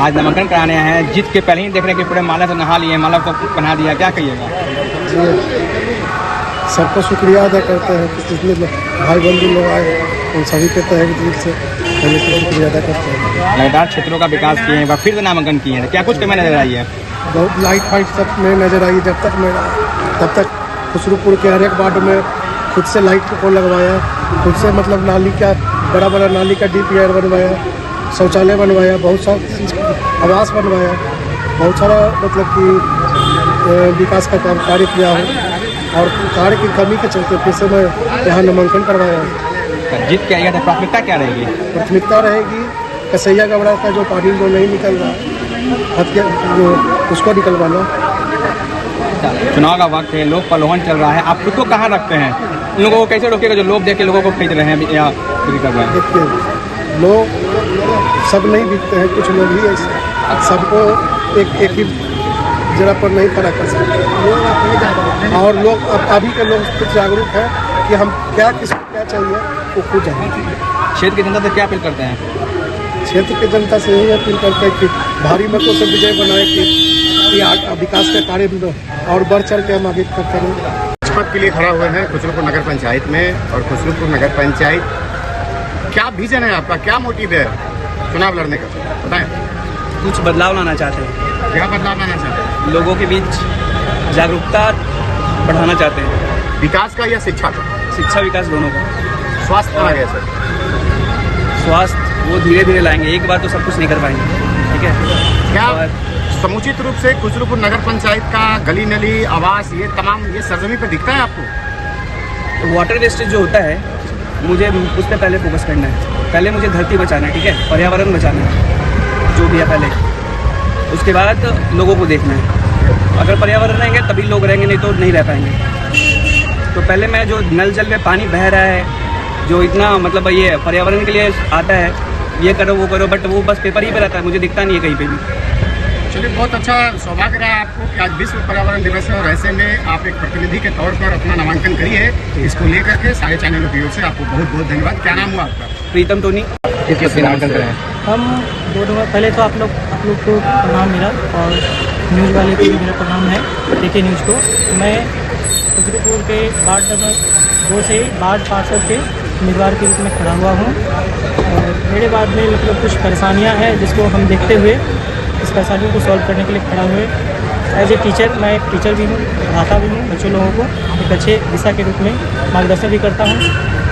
आज नामांकन कराने हैं, जीत के पहले ही देख रहे हैं कि पूरे माला से नहा लिए, माला को पहना दिया, क्या कहिएगा? सबको शुक्रिया अदा करते हैं कि जितने भाई बंधु लोग आए उन सभी के तहे दिल से पहले तो शुक्रिया अदा करते हैं। लगातार क्षेत्रों का विकास किए हैं, फिर से नामांकन किए हैं, क्या कुछ कमी नजर आई है? बहुत लाइट फाइट सब में नजर आई, जब तक मैं तब तक खुसरूपुर के हर एक वार्ड में खुद से लाइट को लगवाया, खुद से मतलब नाली का बड़ा बड़ा नाली का DPR बनवाया, शौचालय बनवाया, बहुत सारा आवास बनवाया, बहुत सारा मतलब कि विकास का कार्य किया है। और कार्य की कमी के चलते फिर से मैं यहाँ नामांकन करवाया है। जीत के आइएगा तो प्राथमिकता क्या रहेगी? प्राथमिकता रहेगी कसैया गबड़ा का जो पानी जो नहीं निकल रहा है उसको निकलवाना। चुनाव का वक्त है, लोग प्रलोभन चल रहा है, आप खुद को कहाँ रखते हैं? उन लोगों को कैसे रोकेगा जो लोग देख के लोगों को खरीद रहे हैं या बिक्री कर रहे हैं? देखिए, लोग सब नहीं बिकते हैं, कुछ लोग ही ऐसे सबको एक ही जगह पर नहीं खड़ा कर सकते। और लोग अब अभी के लोग कुछ जागरूक हैं कि हम किसको क्या चाहिए वो खुद जाने। क्षेत्र की जनता से क्या अपील करते हैं? क्षेत्र की जनता से यही अपील करते हैं कि भारी मतों से विजय बनाए कि विकास के कार्य में और बढ़ चढ़ के हम आगे करते रहें। पद के लिए खड़ा हुए हैं खुसरूपुर नगर पंचायत में, और खुसरूपुर नगर पंचायत क्या विजन है आपका, क्या मोटिव है चुनाव लड़ने का, बताएं। कुछ बदलाव लाना चाहते हैं। क्या बदलाव लाना चाहते हैं? लोगों के बीच जागरूकता बढ़ाना चाहते हैं। विकास का या शिक्षा का? शिक्षा विकास दोनों का। स्वास्थ्य आ गया सर? स्वास्थ्य वो धीरे धीरे लाएंगे, एक बार तो सब कुछ नहीं कर पाएंगे, ठीक है। क्या समुचित रूप से खुसरूपुर नगर पंचायत का गली नली आवास ये तमाम ये सरजमी पे दिखता है आपको? वाटर वेस्टेज जो होता है मुझे उस पर पहले फोकस करना है। पहले मुझे धरती बचाना है, ठीक है, पर्यावरण बचाना है जो भी है पहले, उसके बाद लोगों को देखना है। अगर पर्यावरण रहेंगे तभी लोग रहेंगे, नहीं तो नहीं रह पाएंगे। तो पहले मैं जो नल जल में पानी बह रहा है, जो इतना मतलब ये पर्यावरण के लिए आता है, ये करो वो करो, बट वो बस पेपर ही पे रहता है, मुझे दिखता नहीं है कहीं पे भी। चलिए, बहुत अच्छा सौभाग्य रहा आपको कि आज विश्व पर्यावरण दिवस है और ऐसे में आप एक प्रतिनिधि के तौर पर अपना नामांकन करिए। इसको लेकर के सारे चैनलों की ओर से आपको बहुत बहुत धन्यवाद। क्या नाम हुआ आपका? प्रीतम टोनी। किस नामांकन करें? हम दोनों पहले तो आप लोग को प्रणाम मेरा, और न्यूज़ वाले को भी मेरा प्रणाम है, TK न्यूज़ को। मैं खुसरूपुर के वार्ड नंबर 2 से वार्ड पार्षद के उम्मीदवार के रूप में खड़ा हुआ हूँ। और मेरे वार्ड में मतलब कुछ परेशानियाँ हैं जिसको हम देखते हुए इस परेशानियों को सॉल्व करने के लिए खड़ा हुए। एज ए टीचर, मैं एक टीचर भी हूँ, पढ़ाता भी हूँ बच्चों लोगों को, एक अच्छे दिशा के रूप में मार्गदर्शन भी करता हूँ।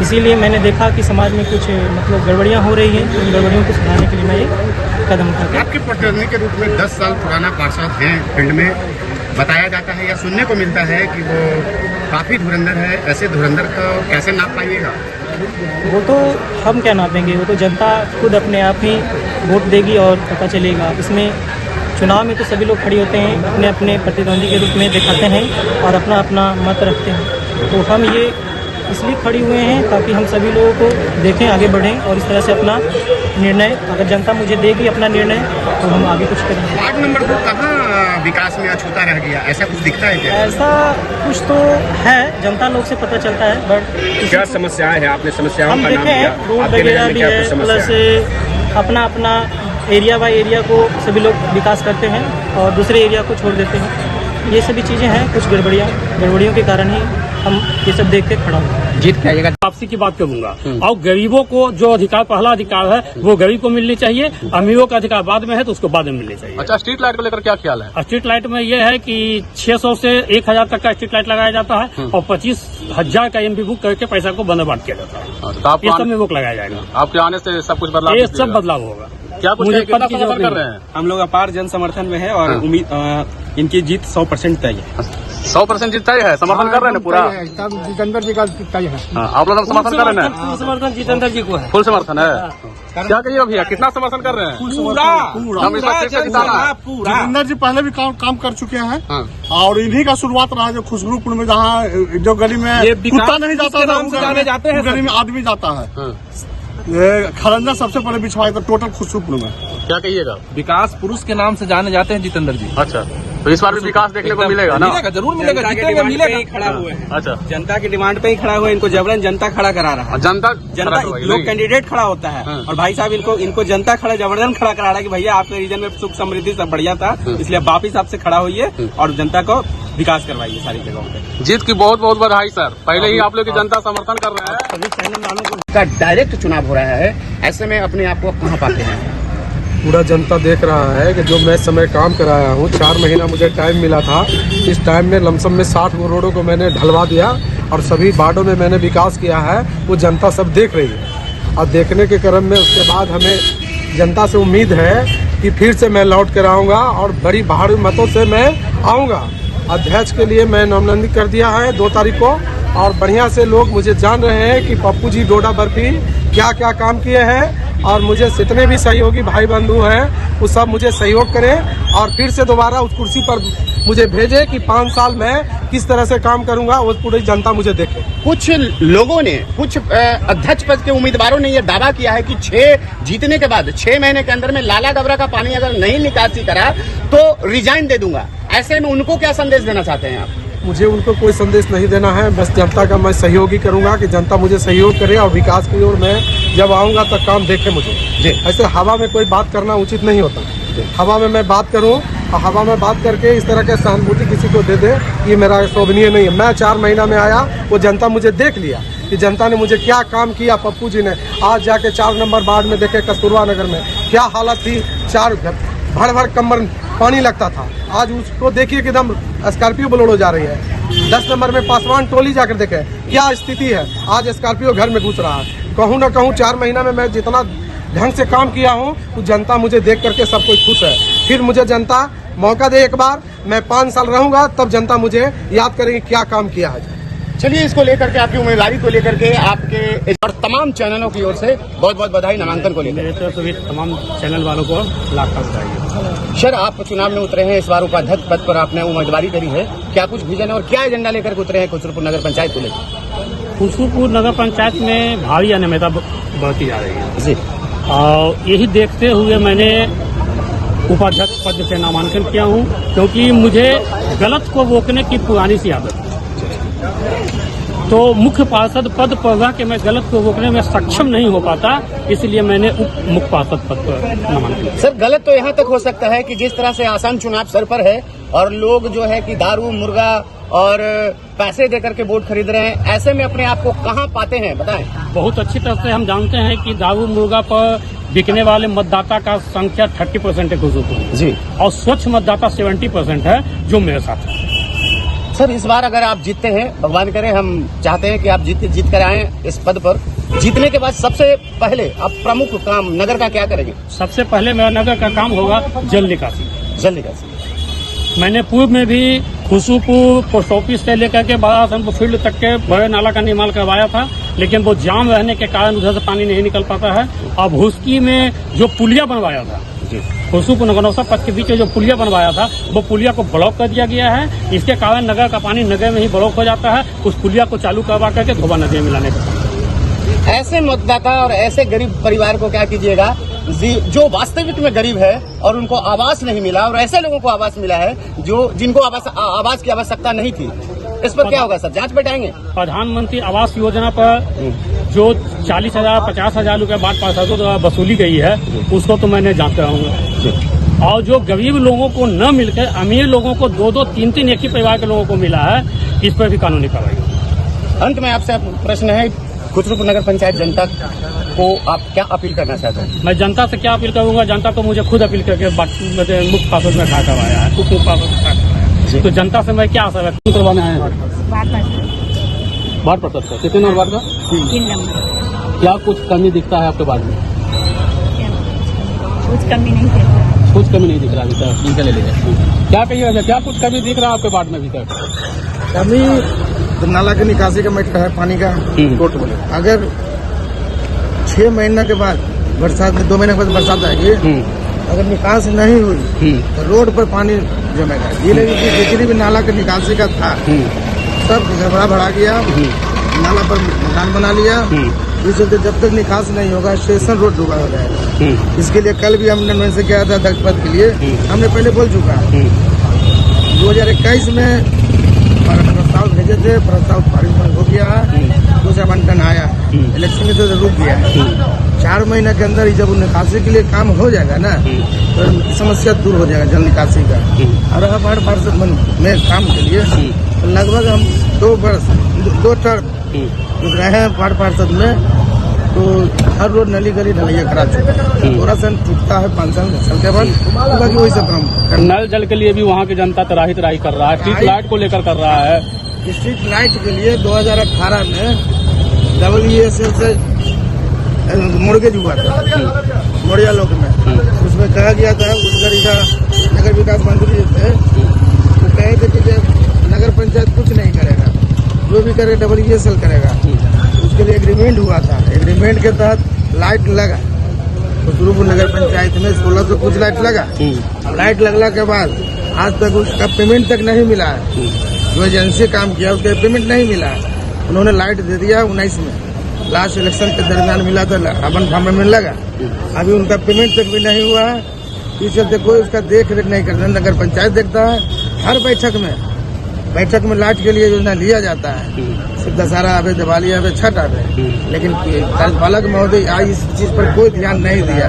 इसीलिए मैंने देखा कि समाज में कुछ मतलब गड़बड़ियाँ हो रही हैं, उन गड़बड़ियों को सुधारने के लिए मैं एक कदम उठाता। आपके प्रतिनिधि के रूप में 10 साल पुराना पार्षद हैं फील्ड में, बताया जाता है या सुनने को मिलता है कि वो काफ़ी धुरंधर है। ऐसे धुरंधर को कैसे नाप पाइएगा? वो तो हम क्या नापेंगे, वो तो जनता खुद अपने आप ही वोट देगी और पता चलेगा। इसमें चुनाव में तो सभी लोग खड़े होते हैं, अपने अपने प्रतिद्वंदी के रूप में दिखाते हैं और अपना अपना मत रखते हैं। तो हम ये इसलिए खड़े हुए हैं ताकि हम सभी लोगों को देखें, आगे बढ़ें और इस तरह से अपना निर्णय, अगर जनता मुझे देगी अपना निर्णय, तो हम आगे कुछ करेंगे। वार्ड नंबर 2 कहाँ विकास में अछूता रह गया, ऐसा कुछ दिखता है क्या? ऐसा कुछ तो है, जनता लोग से पता चलता है, बट क्या समस्याएं हैं? आपने समस्याओं हम का नाम देखे हैं, लिया, रोड आपके वगैरह नजर में भी क्या है, कुछ समस्या प्लस है? अपना अपना एरिया बाय एरिया को सभी लोग विकास करते हैं और दूसरे एरिया को छोड़ देते हैं। ये सभी चीज़ें हैं, कुछ गड़बड़ियों के कारण ही हम ये सब देख के खड़ा हुए। जीत के आइएगा। वापसी की बात करूंगा, और गरीबों को जो अधिकार, पहला अधिकार है वो गरीब को मिलनी चाहिए, अमीरों का अधिकार बाद में है तो उसको बाद में मिलनी चाहिए। अच्छा, स्ट्रीट लाइट को लेकर क्या ख्याल है? स्ट्रीट लाइट में ये है कि 600 से 1000 तक का स्ट्रीट लाइट लगाया जाता है और 25,000 का MP बुक करके पैसा को बंद बांट किया जाता है। ये सब में बुक लगाया जाएगा। आपके आने से सब कुछ बदलाव? ये सब बदलाव होगा। क्या कुछ कितना समर्थन कर रहे हैं? हम लोग अपार जन समर्थन में है और उम्मीद इनकी जीत 100% तय है। 100% जीत तय है, समर्थन कर रहे हैं पूरा? जितेंद्र जी का तय है। आप लोग समर्थन कर रहे हैं? समर्थन जितेंद्र जी को है, फुल समर्थन है। क्या कहिए भैया, कितना समर्थन कर रहे हैं? जितेंद्र जी पहले भी काम कर चुके हैं और इन्हीं का शुरुआत रहा जो खुसरूपुर में, जहाँ जो गली में कुत्ता नहीं जाता था, गली में आदमी जाता है। ये खरंजा सबसे पहले बिछवाया था टोटल खुसरूपुर में। क्या कहिएगा? विकास पुरुष के नाम से जाने जाते हैं जितेंद्र जी। अच्छा, तो इस बार भी विकास देखने को मिलेगा ना? मिलेगा, जरूर मिलेगा, जनता के जीतेंगे, डिमांड पे मिलेगा। ही खड़ा हुए हैं। अच्छा, जनता की डिमांड पे ही खड़ा हुआ है, इनको जबरन जनता खड़ा करा रहा है। जनता लोग कैंडिडेट खड़ा होता है और भाई साहब इनको जनता खड़ा जबरदस्त खड़ा करा रहा है कि भैया आपके रीजन में सुख समृद्धि सब बढ़िया था, इसलिए वापिस आपसे खड़ा होइए और जनता को विकास करवाइए सारी जगहों पे। जीत की बहुत बहुत बधाई सर, पहले ही आप लोग की जनता समर्थन कर रहे हैं। सभी चैनल वालों को का डायरेक्ट चुनाव हो रहा है, ऐसे में अपने आप को कहाँ पाते हैं? पूरा जनता देख रहा है कि जो मैं समय काम कराया हूँ, 4 महीना मुझे टाइम मिला था, इस टाइम में लमसम में 60 रोडों को मैंने ढलवा दिया और सभी वार्डों में मैंने विकास किया है, वो जनता सब देख रही है। और देखने के क्रम में उसके बाद हमें जनता से उम्मीद है कि फिर से मैं लौट कर आऊँगा और बड़ी भारी मतों से मैं आऊँगा। अध्यक्ष के लिए मैं नामजद कर दिया है 2 तारीख को और बढ़िया से लोग मुझे जान रहे हैं कि पप्पू जी डोडा बर्फी क्या क्या काम किए हैं और मुझे जितने भी सहयोगी भाई बंधु हैं वो सब मुझे सहयोग करें और फिर से दोबारा उस कुर्सी पर मुझे भेजे कि 5 साल में किस तरह से काम करूंगा वो पूरी जनता मुझे देखे। कुछ लोगों ने, कुछ अध्यक्ष पद के उम्मीदवारों ने यह दावा किया है कि 6 जीतने के बाद 6 महीने के अंदर में लाला डबरा का पानी अगर नहीं निकासी करा तो रिजाइन दे दूंगा। ऐसे में उनको क्या संदेश देना चाहते हैं आप? मुझे उनको कोई संदेश नहीं देना है, बस जनता का मैं सहयोग ही करूंगा कि जनता मुझे सहयोग करे और विकास की ओर मैं जब आऊंगा तब काम देखे मुझे। ऐसे हवा में कोई बात करना उचित नहीं होता। हवा में मैं बात करूं और हवा में बात करके इस तरह के सहानुभूति किसी को दे दे, ये मेरा शोभनीय नहीं है। मैं 4 महीना में आया, वो जनता मुझे देख लिया कि जनता ने मुझे क्या काम किया। पप्पू जी ने आज जाके 4 नंबर वार्ड में देखे कस्तूरबा नगर में क्या हालत थी, 4 भर भर कमर पानी लगता था, आज उसको देखिए कि एकदम स्कॉर्पियो बोलेरो जा रही है। 10 नंबर में पासवान टोली जाकर देखे क्या स्थिति है, आज स्कॉर्पियो घर में घुस रहा है। कहूँ ना कहूँ 4 महीना में मैं जितना ढंग से काम किया हूँ वो जनता मुझे देख करके सब कुछ खुश है। फिर मुझे जनता मौका दे एक बार, मैं 5 साल रहूँगा तब जनता मुझे याद करेगी क्या काम किया है। चलिए, इसको लेकर के आपकी उम्मीदवारी को लेकर के आपके और तमाम चैनलों की ओर से बहुत बहुत बधाई नामांकन को लेकर। मेरे तरफ से तमाम चैनल वालों को लाख बधाई। सर, आप चुनाव में उतरे हैं, इस बार उपाध्यक्ष पद पर आपने उम्मीदवारी करी है, क्या कुछ विजन और क्या एजेंडा लेकर उतरे हैं खुसरूपुर नगर पंचायत को लेकर? खुसरूपुर नगर पंचायत में भारी अनियमितता बढ़ती जा रही है जी, और यही देखते हुए मैंने उपाध्यक्ष पद से नामांकन किया हूँ, क्योंकि मुझे गलत को रोकने की पुरानी सी आदत है। तो मुख्य पार्षद पद पर कि मैं गलत को रोकने में सक्षम नहीं हो पाता, इसलिए मैंने उप मुख्य पार्षद पद पर नामांकन किया। सर, गलत तो यहाँ तक हो सकता है कि जिस तरह से आसान चुनाव सर पर है और लोग जो है कि दारू, मुर्गा और पैसे देकर के वोट खरीद रहे हैं, ऐसे में अपने आप को कहाँ पाते हैं, बताएं। बहुत अच्छी तरह से हम जानते हैं कि दारू मुर्गा पर बिकने वाले मतदाता का संख्या 30% है खुसरूपुर जी, और स्वच्छ मतदाता 70% है, जो मेरे साथ है। सर, इस बार अगर आप जीतते हैं, भगवान करे, हम चाहते हैं कि आप जीत कर आए इस पद पर। जीतने के बाद सबसे पहले आप प्रमुख काम नगर का क्या करेंगे? सबसे पहले मेरा नगर का काम होगा जल निकासी। जल निकासी। मैंने पूर्व में भी खुसरूपुर पोस्ट ऑफिस से लेकर के बड़ा फील्ड तक के बड़े नाला का निर्माण करवाया था, लेकिन वो जाम रहने के कारण उधर से पानी नहीं निकल पाता है। अब हुस्की में जो पुलिया बनवाया था, खुसरूपुर नगरनौसा पथ के बीच जो पुलिया बनवाया था, वो पुलिया को ब्लॉक कर दिया गया है। इसके कारण नगर का पानी नगर में ही ब्लॉक हो जाता है। उस पुलिया को चालू करवा करके धोबा नदी में मिलाने का। ऐसे मतदाता और ऐसे गरीब परिवार को क्या कीजिएगा जो वास्तविक में गरीब है और उनको आवास नहीं मिला, और ऐसे लोगों को आवास मिला है जो जिनको आवास की आवश्यकता नहीं थी, इस पर क्या होगा सर? जांच बैठाएंगे? प्रधानमंत्री आवास योजना पर जो 40,000 50,000 रुपये बाद पार्षदों द्वारा वसूली गई है, उसको तो मैंने जांच कराऊंगा। और जो गरीब लोगों को न मिलकर अमीर लोगों को 2-2 3-3 एक ही परिवार के लोगों को मिला है, इस पर भी कानूनी कार्रवाई। अंत में आपसे प्रश्न है, खुसरूपुर नगर पंचायत जनता को आप क्या अपील करना चाहते हैं? मैं जनता से क्या अपील करूंगा? जनता तो मुझे खुद अपील करके मुख्य पार्षद में खड़ा करवाया है, उप मुख्य पार्षद में खड़ा करवाया है। तो जनता से मैं क्या आशा व्यक्त करवाने आए हैं? वार्ड पार्षद का कितने नंबर वार्ड का? 3 नंबर। क्या कुछ कमी दिखता है आपके वार्ड में? कुछ कमी नहीं दिख रहा। कुछ कमी नहीं दिख रहा अभी तक? ठीक है, ले लीजिए। क्या कहिएगा, क्या कुछ कमी दिख रहा है आपके वार्ड में अभी तक? कभी नाला के निकासी का मैटर है, पानी का टोट बोले, अगर 6 महीना के बाद बरसात में 2 महीने के बाद बरसात आएगी, अगर निकासी नहीं हुई तो रोड पर पानी जमेगा। ये नहीं कि जितनी भी नाला के निकासी का था सब गड़बड़ा भरा गया, नाला पर मकान बना लिया। इस चलते जब तक निकास नहीं होगा स्टेशन रोड डूबा हो जाएगा। इसके लिए कल भी हमने से किया था अध्यक्ष पद के लिए, हमने पहले बोल चुका है। 2021 में प्रस्ताव भेजे थे, प्रस्ताव पारित हो गया है, दूसरा बंटन आया, इलेक्शन के तो रुक गया है। 4 महीने के अंदर जब निकासी के लिए काम हो जाएगा ना, तो समस्या दूर हो जाएगा जल निकासी का। और वार्ड पार्षद में काम के लिए तो लगभग हम 2 टर्म रहे हैं वार्ड पार्षद में, तो हर रोड नली गली ढलैया करा चुके हैं। थोड़ा सा टूटता है 5 साल के बाद, बाकी वही सब काम। नल जल के लिए भी वहाँ की जनता तराही तराही कर रहा है, स्ट्रीट लाइट को लेकर कर रहा है। स्ट्रीट लाइट के लिए 2018 में WSL से मुर्गेज हुआ था मोड़िया लोक में। उसमें कहा गया था उस नगर विकास मंत्री थे, वो कहे थे कि नगर पंचायत कुछ नहीं करेगा, जो भी करे WSL करेगा। उसके लिए एग्रीमेंट हुआ था, एग्रीमेंट के तहत लाइट लगा खुसरूपुर नगर पंचायत में 1600 कुछ लाइट लगा। लाइट लगने के बाद आज तक उसका पेमेंट तक नहीं मिला है। जो एजेंसी काम किया उसका पेमेंट नहीं मिला है। उन्होंने लाइट दे दिया 19 में, लास्ट इलेक्शन के दरमियान मिला था, अपन फार्म में लगा। अभी उनका पेमेंट तक भी नहीं हुआ है। इस चलते कोई उसका देख रेख नहीं करता, नगर पंचायत देखता है। हर बैठक में लाइट के लिए योजना लिया जाता है, सिर्फ दशहरा आवे, दिवाली आवे, छठ आवे, लेकिन कार्यपालक महोदय आज इस चीज पर कोई ध्यान नहीं दिया।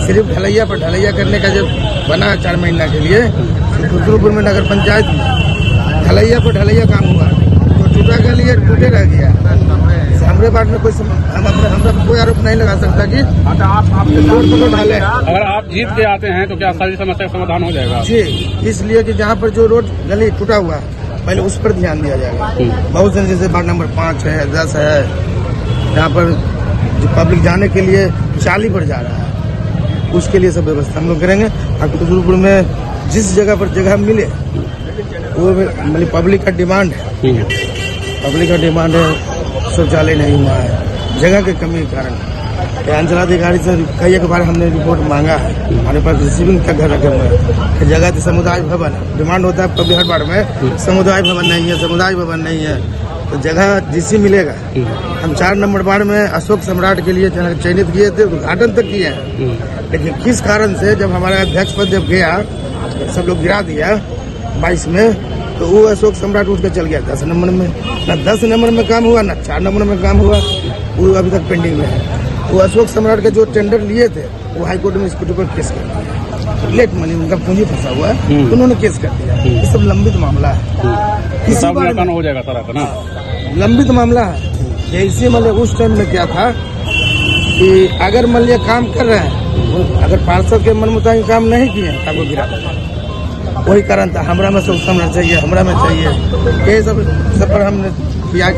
सिर्फ ढलैया पर ढलैया करने का जब बना 4 महीना के लिए खुसरूपुर में नगर पंचायत में ढलैया पर ढलैया काम हुआ, तो टूटा के लिए टूटे रह गया। हमारे बात में हम कोई आरोप नहीं लगा सकता कि रोड को ढाले। अगर आप जीत के आते हैं तो क्या सारी समस्या का समाधान हो जाएगा? जी, इसलिए कि जहाँ पर जो रोड गली टूटा हुआ पहले उस पर ध्यान दिया जाएगा। बहुत से जैसे वार्ड नंबर 5 है, 10 है, जहाँ पर जो पब्लिक जाने के लिए चाली पर जा रहा है, उसके लिए सब व्यवस्था हम लोग करेंगे। आपको खुसरूपुर में जिस जगह पर जगह मिले वो मतलब पब्लिक का डिमांड है, शौचालय नहीं हुआ है जगह की कमी के कारण। अंचलाधिकारी से कई एक बार हमने रिपोर्ट मांगा है, हमारे पास रिसीविंग का घर रखे हुए हैं। जगह तो समुदाय भवन है, डिमांड होता है कभी हर बार में समुदाय भवन नहीं है, तो जगह जिससे मिलेगा। हम 4 नंबर वार्ड में अशोक सम्राट के लिए चयनित किए थे, उद्घाटन तक किए हैं, लेकिन किस कारण से जब हमारा अध्यक्ष पद जब गया सब लोग गिरा दिया 22 में, तो वो अशोक सम्राट उठ के चल गया 10 नंबर में। न 10 नंबर में काम हुआ, न 4 नंबर में काम हुआ, वो अभी तक पेंडिंग में है। वो अशोक सम्राट के जो टेंडर लिए थे वो हाईकोर्ट में इसके ऊपर केस कर दिया। लेट मनी उनका पूंजी फंसा हुआ है, तो उन्होंने केस कर दिया। ये सब लंबित मामला है, किसी बार हो जाएगा तरह ना लंबित मामला है। जैसे मतलब उस टाइम में क्या था कि अगर मान लिया काम कर रहे हैं, अगर पार्षद के मन मुताबिक काम नहीं किए तब वो गिरा देता। वही कारण था, हमरा में सब समझना चाहिए, हमरा में चाहिए, ये सब पर हमने किया।